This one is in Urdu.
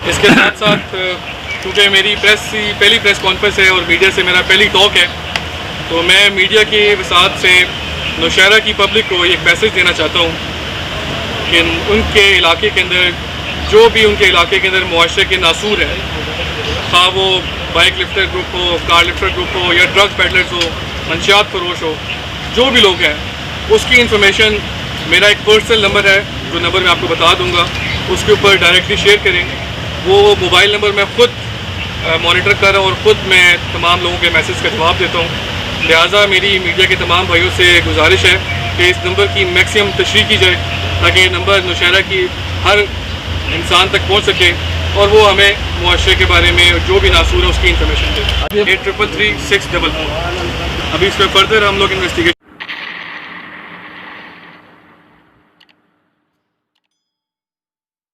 اس کے ساتھ ساتھ کیونکہ میری پہلی پریس کانفرنس ہے اور میڈیا سے میرا پہلی ٹاک ہے، تو میں میڈیا کی وسعت سے نوشہرہ کی پبلک کو ایک میسیج دینا چاہتا ہوں کہ ان کے علاقے کے اندر جو بھی ان کے علاقے کے اندر معاشرے کے ناصور ہیں، خواہ وہ بائک لفٹر گروپ ہو، کار لفٹر گروپ ہو، یا ڈرگ پیڈلرز ہو، منشیات فروش ہو، جو بھی لوگ ہیں، اس کی انفارمیشن میرا ایک پرسنل نمبر ہے، جو نمبر میں آپ کو بتا دوں گا، اس کے اوپر ڈائریکٹلی شیئر کریں۔ وہ موبائل نمبر میں خود مانیٹر کر رہا ہوں اور خود میں تمام لوگوں کے میسیج کا جواب دیتا ہوں، لہٰذا میری میڈیا کے تمام بھائیوں سے گزارش ہے کہ اس نمبر کی میکسیمم تشریح کی جائے تاکہ یہ نمبر نوشہرہ کی ہر انسان تک پہنچ سکے اور وہ ہمیں معاشرے کے بارے میں جو بھی ناصور ہے اس کی انفارمیشن دے۔ 8333 644 ابھی اس پہ فردر ہم لوگ انویسٹیگیٹ